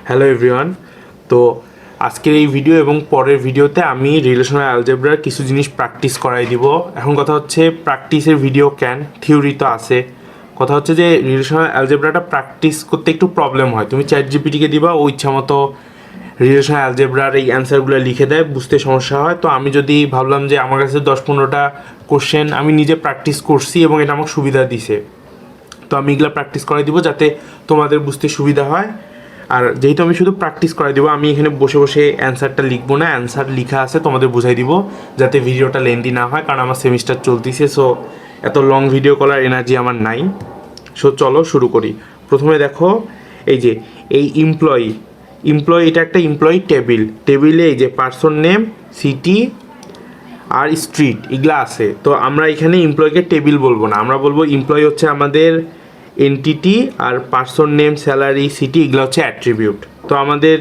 Hello everyone. তো আজকের এই ভিডিও এবং পরের ভিডিওতে আমি রিলেশনাল অ্যালজেব্রার কিছু জিনিস প্র্যাকটিস করাই দিব। এখন কথা হচ্ছে প্র্যাকটিসের ভিডিও ক্যান, থিওরি তো আছে। কথা হচ্ছে যে রিলেশনাল অ্যালজেব্রাটা প্র্যাকটিস করতে একটু প্রবলেম হয়। তুমি চ্যাট জিপিটিকে দিবা, ও ইচ্ছা মতো রিলেশনাল অ্যালজেব্রার এই অ্যান্সারগুলো লিখে দেয়, বুঝতে সমস্যা হয়। তো আমি যদি ভাবলাম যে আমার কাছে 10-15টা কোশ্চেন আমি নিজে প্র্যাকটিস করছি এবং এটা আমাকে সুবিধা দিছে, তো আমি এগুলো প্র্যাকটিস করাই দিব যাতে তোমাদের বুঝতে সুবিধা হয়। আর যেহেতু আমি শুধু প্র্যাকটিস করাই দিব, আমি এখানে বসে বসে অ্যান্সারটা লিখবো না, অ্যান্সার লিখা আছে তোমাদের বুঝাই দিব যাতে ভিডিওটা লেন্দি না হয়, কারণ আমার সেমিস্টার চলতেছে। সো এত লং ভিডিও করার এনার্জি আমার নাই। সো চলো শুরু করি। প্রথমে দেখো, এই যে এই এমপ্লয়ি এটা একটা এমপ্লয়ি টেবিলে এই যে পার্সন নেম, সিটি আর স্ট্রিট এগুলা আছে। তো আমরা এখানে এমপ্লয়িকে টেবিল বলবো না, আমরা বলবো এমপ্লয়ি হচ্ছে আমাদের এনটিটি, আর পার্সন নেম, স্যালারি, সিটি এগুলো হচ্ছে অ্যাট্রিবিউট। তো আমাদের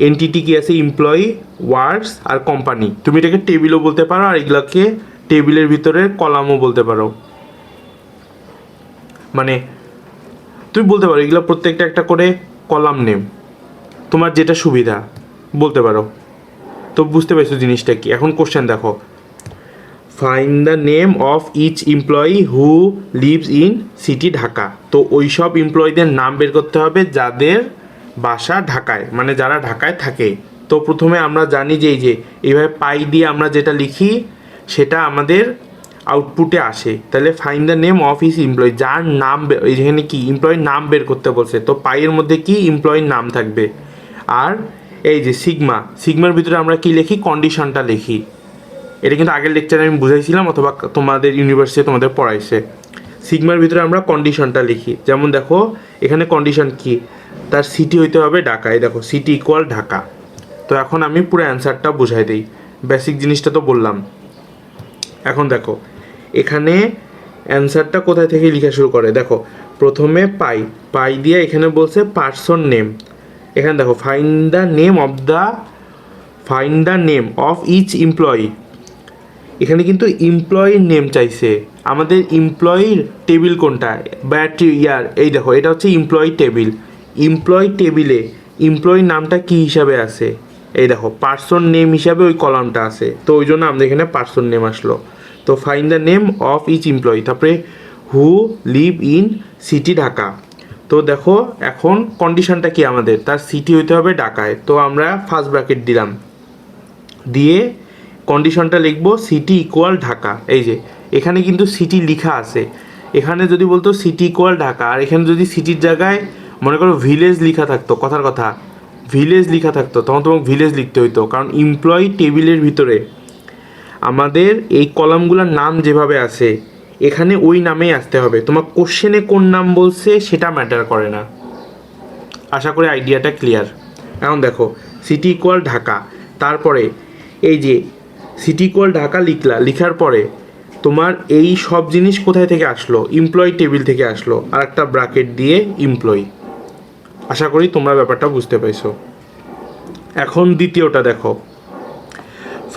এনটিটি কি আছে? এমপ্লয়ি, ওয়ার্কস আর কোম্পানি। তুমি এটাকে টেবিলও বলতে পারো, আর এগুলোকে টেবিলের ভিতরে কলামও বলতে পারো। মানে তুমি বলতে পারো এগুলো প্রত্যেকটা একটা করে কলাম নেম, তোমার যেটা সুবিধা বলতে পারো। তো বুঝতে পারছো জিনিসটা কি? এখন কোশ্চেন দেখো, find the name of each employee who lives in city Dhaka. তো ওই সব এমপ্লয়ীদের নাম বের করতে হবে যাদের বাসা ঢাকায়, মানে যারা ঢাকায় থাকে। তো প্রথমে আমরা জানি যে এই যে এইভাবে পাই দিয়ে আমরা যেটা লিখি সেটা আমাদের আউটপুটে আসে। তাহলে find the name of is employee, যার নাম এখানে কি এমপ্লয়ির নাম বের করতে বলছে, তো পাইয়ের মধ্যে কি এমপ্লয়ির নাম থাকবে। আর এই যে সিগমার ভিতরে আমরা কি লিখি? কন্ডিশনটা লিখি। এটা কিন্তু আগের লেকচারে আমি বুঝাইছিলাম, অথবা তোমাদের ইউনিভার্সিটি তোমাদের পড়াইছে। সিগমার ভিতরে আমরা কন্ডিশনটা লিখি। যেমন দেখো এখানে কন্ডিশন কি, তার সিটি হইতে হবে ঢাকা। এই দেখো সিটি ইকুয়াল ঢাকা। তো এখন আমি পুরো অ্যান্সারটা বুঝাই দিই, বেসিক জিনিসটা তো বললাম। এখন দেখো এখানে অ্যান্সারটা কোথায় থেকে লেখা শুরু করে, দেখো প্রথমে পাই দিয়ে এখানে বলছে পার্সন নেম। এখানে দেখো find the name of each employee. এখানে কিন্তু এমপ্লয়ির নেম চাইছে। আমাদের এমপ্লয়ির টেবিল কোনটা? এই দেখো এটা হচ্ছে এমপ্লয়ি টেবিলে এমপ্লয়ির নামটা কি হিসাবে আছে? এই দেখো পার্সন নেম হিসাবে ওই কলামটা আছে, তো ওই জন্য আমাদের এখানে পার্সন নেম আসলো। তো find the name of each employee, তারপরে who live in city Dhaka. তো দেখো এখন কন্ডিশনটা কি আমাদের? তার সিটি হইতে হবে ঢাকায়। তো আমরা ফার্স্ট ব্র্যাকেট দিলাম, দিয়ে কন্ডিশনটা লিখবো সিটি ইকুয়াল ঢাকা। এই যে এখানে কিন্তু সিটি লিখা আছে, এখানে যদি বলতো সিটি ইকুয়াল ঢাকা, আর এখানে যদি সিটির জায়গায় মনে করো ভিলেজ লিখা থাকতো, কথার কথা ভিলেজ লিখা থাকতো, তখন তোমাকে ভিলেজ লিখতে হইতো, কারণ এমপ্লয়ি টেবিলের ভিতরে আমাদের এই কলামগুলোর নাম যেভাবে আছে এখানে ওই নামেই আসতে হবে। তোমার কোশ্চেনে কোন নাম বলছে সেটা ম্যাটার করে না। আশা করি আইডিয়াটা ক্লিয়ার। এখন দেখো সিটি ইকুয়াল ঢাকা, তারপরে এই যে সিটি ইকুয়াল ঢাকা লিখার পরে তোমার এই সব জিনিস কোথায় থেকে আসলো? এমপ্লয়ি টেবিল থেকে আসলো, আর একটা ব্র্যাকেট দিয়ে এমপ্লয়ি। আশা করি তোমরা ব্যাপারটা বুঝতে পাইছো। এখন দ্বিতীয়টা দেখো,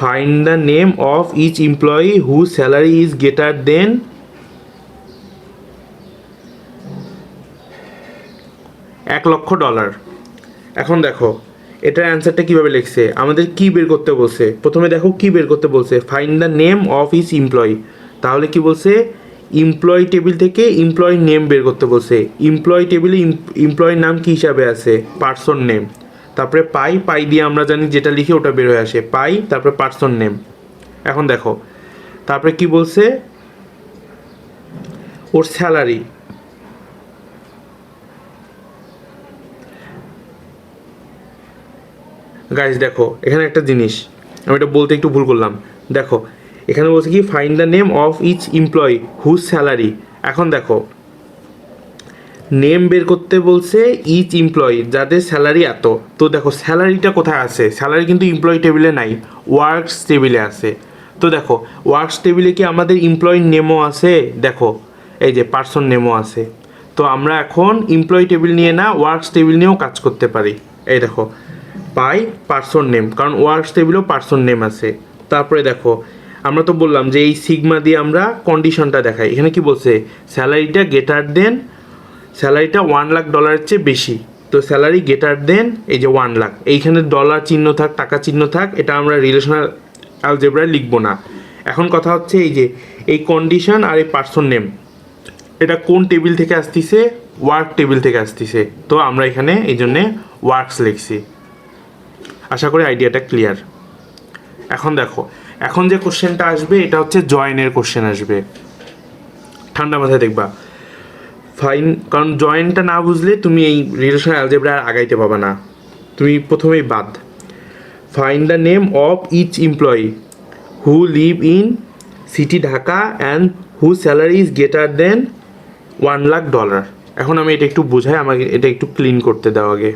find the name of each employee who salary is greater than $1,00,000। এখন দেখো এটার অ্যান্সারটা কীভাবে লিখছে, আমাদের কি বের করতে বলছে? প্রথমে দেখো কি বের করতে বলছে, find the name of each employee. তাহলে কি বলছে? এমপ্লয়ি টেবিল থেকে এমপ্লয়ি নেম বের করতে বলছে। এমপ্লয়ি টেবিলে এমপ্লয়ির নাম কি হিসাবে আছে? Person name. তারপরে পাই দিয়ে আমরা জানি যেটা লিখি ওটা বের হয়ে আসে, পাই তারপরে পার্সন নেম। এখন দেখো তারপরে কি বলছে, ওর স্যালারি। গাইজ দেখো এখানে একটা জিনিস আমি এটা বলতে একটু ভুল করলাম। দেখো এখানে বলছে কি find the name of each employee whose salary. এখন দেখো নেম বের করতে বলছে ইচ এমপ্লয়ি যাদের স্যালারি এত। তো দেখো স্যালারিটা কোথায় আছে? স্যালারি কিন্তু এমপ্লয়ি টেবিলে নাই, ওয়ার্কস টেবিলে আছে। তো দেখো ওয়ার্কস টেবিলে কি আমাদের এমপ্লয়ির নেমও আছে? দেখো এই যে পার্সন নেমও আছে। তো আমরা এখন এমপ্লয়ি টেবিল নিয়ে না ওয়ার্কস টেবিল নিয়েও কাজ করতে পারি। এই দেখো পাই পার্সন নেম, কারণ ওয়ার্কস টেবিলেও পার্সন নেম আছে। তারপরে দেখো আমরা তো বললাম যে এই সিগমা দিয়ে আমরা কন্ডিশনটা দেখাই। এখানে কি বলছে? স্যালারিটা গ্রেটার দেন, স্যালারিটা $1,00,000 চেয়ে বেশি। তো স্যালারি গ্রেটার দেন এই যে 1 লাখ, এইখানে ডলার চিহ্ন থাক, টাকা চিহ্ন থাক, এটা আমরা রিলেশনাল অ্যালজেব্রায় লিখবো না। এখন কথা হচ্ছে এই যে এই কন্ডিশন আর এই পার্সন নেম, এটা কোন টেবিল থেকে আসতেছে? ওয়ার্ক টেবিল থেকে আসতেছে। তো আমরা এখানে এই জন্যে ওয়ার্কস লিখছি। আশা করি আইডিয়াটা ক্লিয়ার। এখন দেখো, এখন যে কোশ্চেনটা আসবে এটা হচ্ছে জয়েনের কোশ্চেন আসবে, ঠান্ডা মাথায় দেখবা। ফাইন, কারণ জয়েনটা না বুঝলে তুমি এই রিলেশনাল অ্যালজেব্রা আর আগাইতে পাবা না, তুমি প্রথমেই বাদ। Find the name of each employee who live in city Dhaka and who salary is greater than $1 lakh. এখন আমি এটা একটু বোঝাই, আমাকে এটা একটু ক্লিন করতে দাও আগে।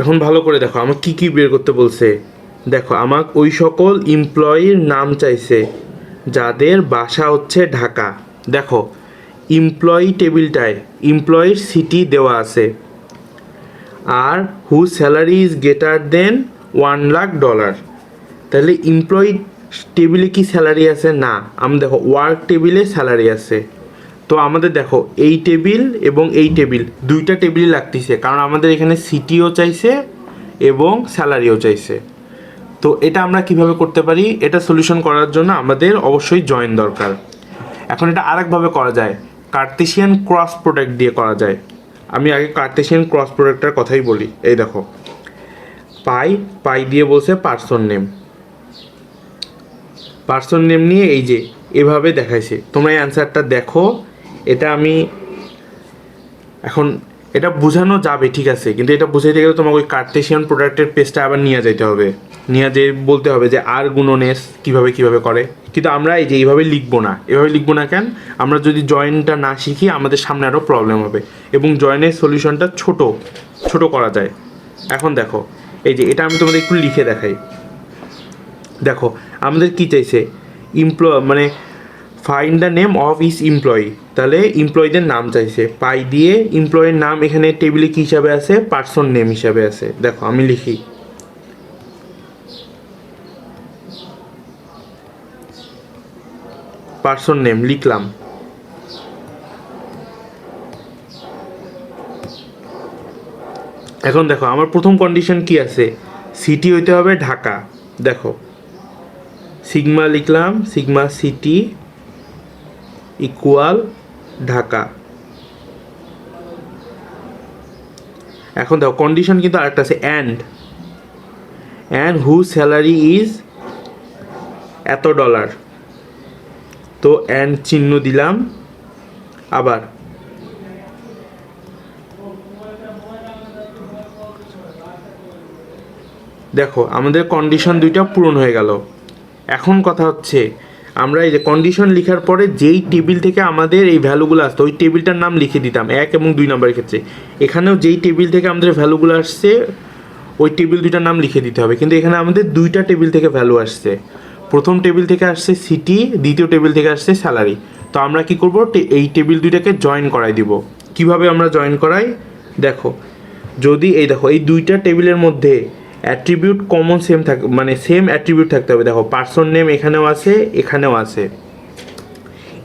এখন ভালো করে দেখো আমাকে কী কী বের করতে বলছে। দেখো আমাকে ওই সকল এমপ্লয়ির নাম চাইছে যাদের বাসা হচ্ছে ঢাকা। দেখো এমপ্লয়ি টেবিলটায় এমপ্লয়ির সিটি দেওয়া আছে, আর who salary is greater than $1 lakh. তাহলে এমপ্লয়ি টেবিলে কি স্যালারি আছে? না। আমরা দেখো ওয়ার্ক টেবিলে স্যালারি আছে। তো আমাদের দেখো এই টেবিল এবং এই টেবিল দুইটা টেবিলই লাগতেছে, কারণ আমাদের এখানে সিটিও চাইছে এবং স্যালারিও চাইছে। তো এটা আমরা কিভাবে করতে পারি? এটা সলিউশন করার জন্য আমাদের অবশ্যই জয়েন দরকার। এখন এটা আরেকভাবে করা যায়, কার্তেশিয়ান ক্রস প্রোডাক্ট দিয়ে করা যায়। আমি আগে কার্তেশিয়ান ক্রস প্রোডাক্টটার কথাই বলি। এই দেখো পাই দিয়ে বলছে পার্সন নেম, পার্সন নেম নিয়ে এই যে এভাবে দেখাইছে। তোমরা এই অ্যান্সারটা দেখো, এটা আমি এখন এটা বোঝানো যাবে ঠিক আছে, কিন্তু এটা বোঝাইতে গেলে তোমাকে ওই কার্তেশিয়ান প্রোডাক্টের পেজটা আবার নিয়ে যেতে হবে, নিয়ে যে বলতে হবে যে আর গুণন এস কীভাবে করে। কিন্তু আমরা এই যে এইভাবে লিখবো না। এভাবে লিখবো না কেন? আমরা যদি জয়েনটা না শিখি আমাদের সামনে আরও প্রবলেম হবে, এবং জয়েনের সলিউশনটা ছোট করা যায়। এখন দেখো এই যে এটা আমি তোমাদের একটু লিখে দেখাই। দেখো আমাদের কি চাইছে? মানে find the name of is employee, তাহলে এমপ্লয়ীদের নাম চাইছে। পাই দিয়ে এমপ্লয়ির নাম এখানে টেবিলে কী হিসাবে আছে? পার্সন নেম হিসাবে আছে। দেখো আমি লিখি পার্সন নেম, লিখলাম। এখন দেখো আমার প্রথম কন্ডিশন কি আছে? সিটি হইতে হবে ঢাকা। দেখো সিগমা লিখলাম, সিগমা সিটি ইকুয়াল ঢাকা। এখন দেখো কন্ডিশন কিন্তু আরেকটা আছে, অ্যান্ড হু স্যালারি ইজ এত $। তো অ্যান্ড চিহ্ন দিলাম। আবার দেখো আমাদের কন্ডিশন দুইটা পূরণ হয়ে গেল। এখন কথা হচ্ছে আমরা এই যে কন্ডিশন লেখার পরে যেই টেবিল থেকে আমাদের এই ভ্যালুগুলো আসতো ওই টেবিলটার নাম লিখে দিতাম 1 এবং 2 নম্বরের ক্ষেত্রে। এখানেও যেই টেবিল থেকে আমাদের ভ্যালুগুলো আসছে ওই টেবিল দুইটার নাম লিখে দিতে হবে, কিন্তু এখানে আমাদের দুইটা টেবিল থেকে ভ্যালু আসছে। প্রথম টেবিল থেকে আসছে সিটি, দ্বিতীয় টেবিল থেকে আসছে স্যালারি। তো আমরা কি করব? এই টেবিল দুইটাকে জয়েন করাই দিব। কিভাবে আমরা জয়েন করাই? দেখো যদি এই দেখো এই দুইটা টেবিলের মধ্যে অ্যাট্রিবিউট কমন সেম থাকে, মানে সেম অ্যাট্রিবিউট থাকতে হবে। দেখো পার্সন নেম এখানেও আছে, এখানেও আছে,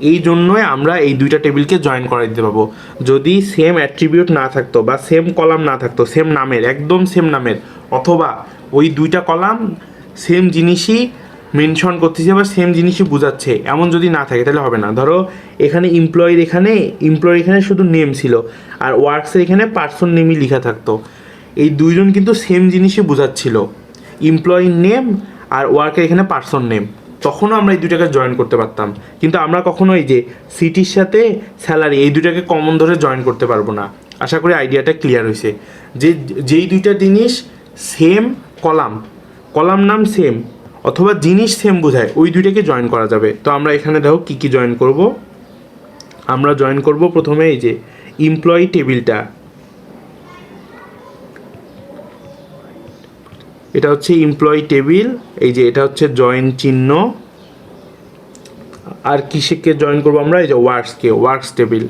এই জন্যই আমরা এই দুইটা টেবিলকে জয়েন করাই দিতে পারবো। যদি সেম অ্যাট্রিবিউট না থাকতো বা সেম কলাম না থাকতো, সেম নামের, একদম সেম নামের, অথবা ওই দুইটা কলাম সেম জিনিসই মেনশন করতেছে বা সেম জিনিসই বোঝাচ্ছে, এমন যদি না থাকে তাহলে হবে না। ধরো এখানে এমপ্লয়ির এখানে শুধু নেম ছিল, আর ওয়ার্কসের এখানে পার্সন নেমই লেখা থাকতো। এই দুইজন কিন্তু সেম জিনিসই বোঝাচ্ছিল, এমপ্লয়ির নেম আর ওয়ার্কের এখানে পার্সন নেম। তখনও আমরা এই দুটাকে জয়েন করতে পারতাম, কিন্তু আমরা কখনো এই যে সিটির সাথে স্যালারি এই দুটাকে কমন ধরে জয়েন করতে পারবো না। আশা করি আইডিয়াটা ক্লিয়ার হয়েছে যে যেই দুইটা জিনিস সেম কলাম নাম সেম অথবা জিনিস সেম বোঝায় ওই দুইটাকে জয়েন করা যাবে। তো আমরা এখানে দেখো কী কী জয়েন করব। আমরা জয়েন করব প্রথমে এই যে এমপ্লয়ি টেবিলটা, এটা হচ্ছে এমপ্লয়ি টেবিল, এই যে এটা হচ্ছে জয়েন চিহ্ন। আর কিসেকে জয়েন করবো আমরা? এই যে ওয়ার্কস টেবিল।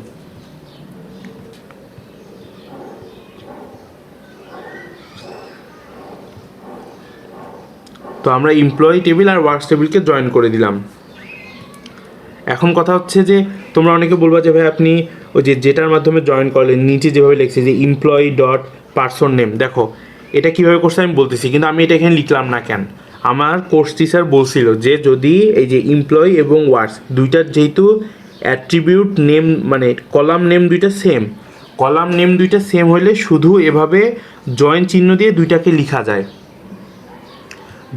তো আমরা এমপ্লয়ি টেবিল আর ওয়ার্কস টেবিলকে জয়েন করে দিলাম। এখন কথা হচ্ছে যে তোমরা অনেকে বলবা যে ভাই আপনি ওই যেটার মাধ্যমে জয়েন করলেন নিচে যেভাবে লিখছে যে এমপ্লয়ি ডট পারসন নেম, দেখো এটা কীভাবে করছে আমি বলতেছি, কিন্তু আমি এটা এখানে লিখলাম না কেন, আমার কোর্স টিচার বলছিল যে যদি এই যে এমপ্লয়ি এবং ওয়ার্কস দুইটার যেহেতু অ্যাট্রিবিউট নেম মানে কলাম নেম দুইটা সেম, কলাম নেম দুইটা সেম হইলে শুধু এভাবে জয়েন চিহ্ন দিয়ে দুইটাকে লেখা যায়।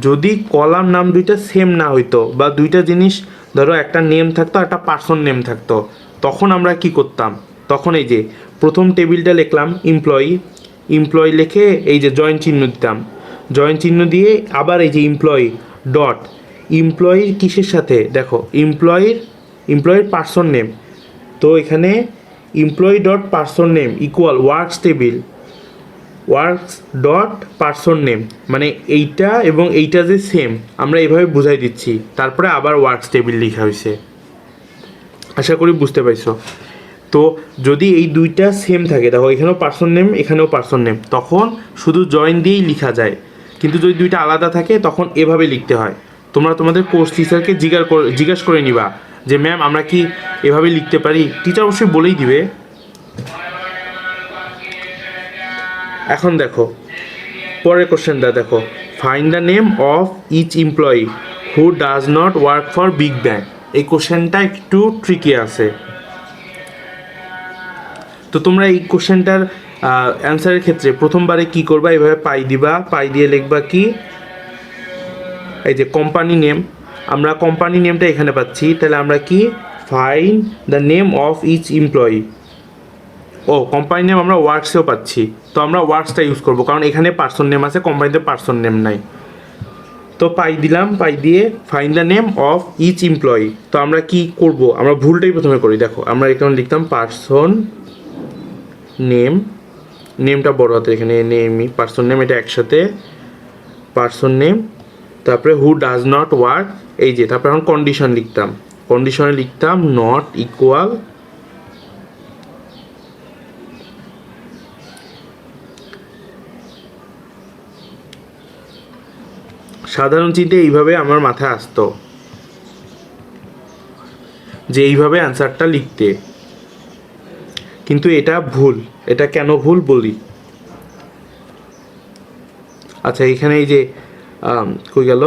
যদি কলাম নাম দুইটা সেম না হইতো বা দুইটা জিনিস ধরো একটা নেম থাকতো একটা পার্সন নেম থাকতো, তখন আমরা কি করতাম, তখন এই যে প্রথম টেবিলটা লিখলাম এমপ্লয়ি, এমপ্লয়ি লিখে এই যে জয়েন চিহ্ন দিতাম, জয়েন চিহ্ন দিয়ে আবার এই যে এমপ্লয়ি ডট এমপ্লয়ির কিসের সাথে, দেখো এমপ্লয়ির পার্সন নেম, তো এখানে employee dot person name equal works table works dot person name, মানে এইটা এবং এইটা যে সেম আমরা এইভাবে বুঝাই দিচ্ছি, তারপরে আবার ওয়ার্কস টেবিল লেখা হয়েছে। আশা করি বুঝতে পারছো। তো যদি এই দুইটা সেম থাকে, দেখো এখানেও পার্সন নেম এখানেও পার্সন নেম, তখন শুধু জয়েন দিয়েই লেখা যায়, কিন্তু যদি দুইটা আলাদা থাকে তখন এভাবে লিখতে হয়। তোমরা তোমাদের কোর্স টিচারকে জিজ্ঞাসা করে নিবা যে ম্যাম আমরা কি এভাবে লিখতে পারি, টিচার অবশ্যই বলেই দিবে। এখন দেখো পরের কোশ্চেনটা দেখো, find the name of each employee who does not work for Big Bang. এই কোশ্চেনটা একটু ট্রিকি আছে, তো তোমরা এই কোশ্চেনটার অ্যান্সারের ক্ষেত্রে প্রথমবারে কি করবা, এইভাবে পাই দিবা, পাই দিয়ে লিখবা কি এই যে কোম্পানি নেম, আমরা কোম্পানি নেমটা এখানে পাচ্ছি, তাহলে আমরা কি find the name of each employee, ও কোম্পানি নেম আমরা ওয়ার্কসেও পাচ্ছি, তো আমরা ওয়ার্কসটা ইউজ করবো কারণ এখানে পার্সন নেম আছে, কোম্পানিতে পার্সন নেম নাই। তো পাই দিলাম, পাই দিয়ে find the name of each employee, তো আমরা কি করব, আমরা ভুলটাই প্রথমে করি, দেখো আমরা এখানে লিখতাম পার্সন নেম, নেমটা বড় হাতে এখানে নেমই পার্সন নেম, এটা একসাথে পার্সন নেম, তারপরে হু ডাজ নট ওয়ার্ক, এই যে তারপরে এখন কন্ডিশন লিখতাম, কন্ডিশনে লিখতাম নট ইকুয়াল সাধারণ চিন্তা, এইভাবে আমার মাথায় আসতো যে এইভাবে অ্যান্সারটা লিখতে, কিন্তু এটা ভুল। এটা কেন ভুল বলি, আচ্ছা এখানে এই যে কই গেল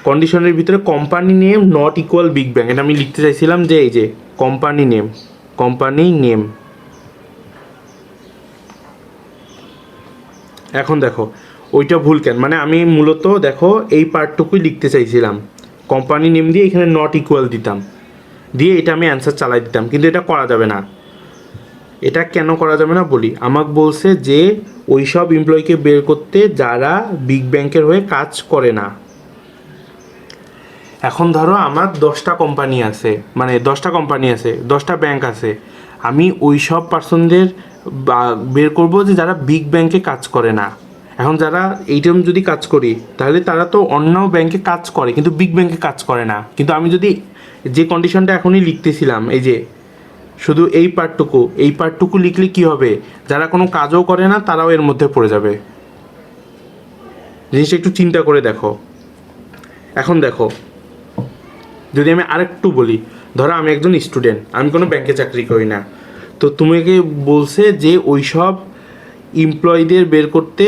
কন্ডিশনের ভিতরে company name not equal big bang, এটা আমি লিখতে চাইছিলাম যে এই যে কোম্পানি নেম। এখন দেখো ওইটা ভুল কেন, মানে আমি মূলত দেখো এই পার্টটুকুই লিখতে চাইছিলাম, কোম্পানি নেম দিয়ে এখানে নট ইকুয়াল দিতাম, দিয়ে এটা আমি অ্যান্সার চালাই দিতাম, কিন্তু এটা করা যাবে না। এটা কেন করা যাবে না বলি, আমাকে বলছে যে ওই সব এমপ্লয়িকে বের করতে যারা বিগ ব্যাংকের হয়ে কাজ করে না। এখন ধরো আমার 10টা কোম্পানি আছে, মানে 10টা ব্যাংক আছে, আমি ওই সব পার্সনদের বের করব যে যারা বিগ ব্যাংকে কাজ করে না। এখন যারা এইরকম যদি কাজ করি তাহলে তারা তো অন্য ব্যাংকে কাজ করে কিন্তু বিগ ব্যাংকে কাজ করে না, কিন্তু আমি যদি যে কন্ডিশনটা এখনই লিখতেছিলাম এই যে শুধু এই পার্টটুকু লিখলে কি হবে, যারা কোনো কাজও করে না তারাও এর মধ্যে পড়ে যাবে। জিনিসটা একটু চিন্তা করে দেখো। এখন দেখো যদি আমি আরেকটু বলি, ধরো আমি একজন স্টুডেন্ট, আমি কোনো ব্যাংকে চাকরি করি না, তো তোমাকে বলছে যে ওই সব এমপ্লয়ীদের বের করতে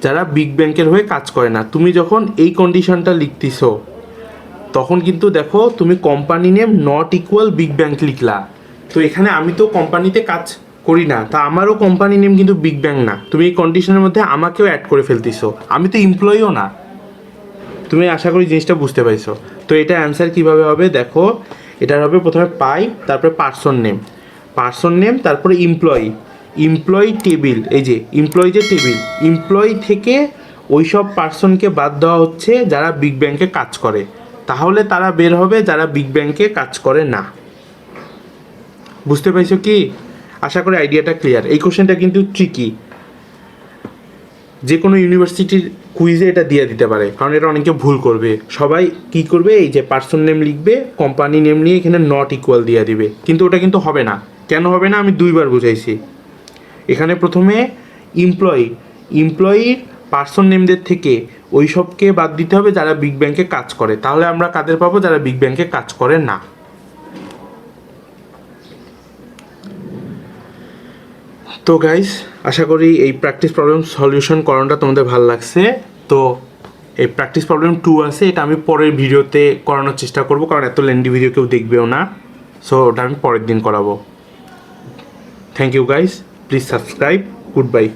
যারা বিগ ব্যাংকের হয়ে কাজ করে না। তুমি যখন এই কন্ডিশনটা লিখতেছো তখন কিন্তু দেখো তুমি company name not equal big bank লিখলা, তো এখানে আমি তো কোম্পানিতে কাজ করি না, তা আমারও কোম্পানি নেম কিন্তু বিগ ব্যাং না, তুমি এই কন্ডিশনের মধ্যে আমাকেও অ্যাড করে ফেলতেছো, আমি তো এমপ্লয়িও না। তুমি আশা করি জিনিসটা বুঝতে পারছো। তো এটা অ্যান্সার কীভাবে হবে দেখো, এটার হবে প্রথমে পাই, তারপরে পার্সন নেম তারপরে এমপ্লয়ি টেবিল, এই যে এমপ্লয়ি যে টেবিল, এমপ্লয়ি থেকে ওই সব পার্সনকে বাদ দেওয়া হচ্ছে যারা বিগ ব্যাংকে কাজ করে, তাহলে তারা বের হবে যারা বিগ ব্যাংকে কাজ করে না। বুঝতে পারছো কি? আশা করি আইডিয়াটা ক্লিয়ার। এই কোশ্চেনটা কিন্তু ট্রিকি, যে কোনো ইউনিভার্সিটির কুইজে এটা দিয়ে দিতে পারে, কারণ এটা অনেকে ভুল করবে। সবাই কি করবে, এই যে পার্সন নেম লিখবে, কোম্পানি নেম নিয়ে এখানে নট ইকুয়াল দিয়ে দিবে, কিন্তু ওটা কিন্তু হবে না। কেন হবে না আমি 2বার বুঝাইছি। এখানে প্রথমে এমপ্লয়ির পার্সন নেমদের থেকে ওই সবকে বাদ দিতে হবে যারা বিগ ব্যাংকে কাজ করে। তাহলে আমরা কাদের পাবো? যারা বিগ ব্যাংকে কাজ করে না। তো গাইস, আশা করি এই প্র্যাকটিস প্রবলেম সলিউশন করানোটা তোমাদের ভালো লাগছে। তো এই প্র্যাকটিস প্রবলেম 2 আছে, এটা আমি পরের ভিডিওতে করানোর চেষ্টা করব, কারণ এত লেন্দি ভিডিও কেউ দেখবেও না। সো ওটা আমি পরের দিন করাবো। Thank you guys, please subscribe. Good bye.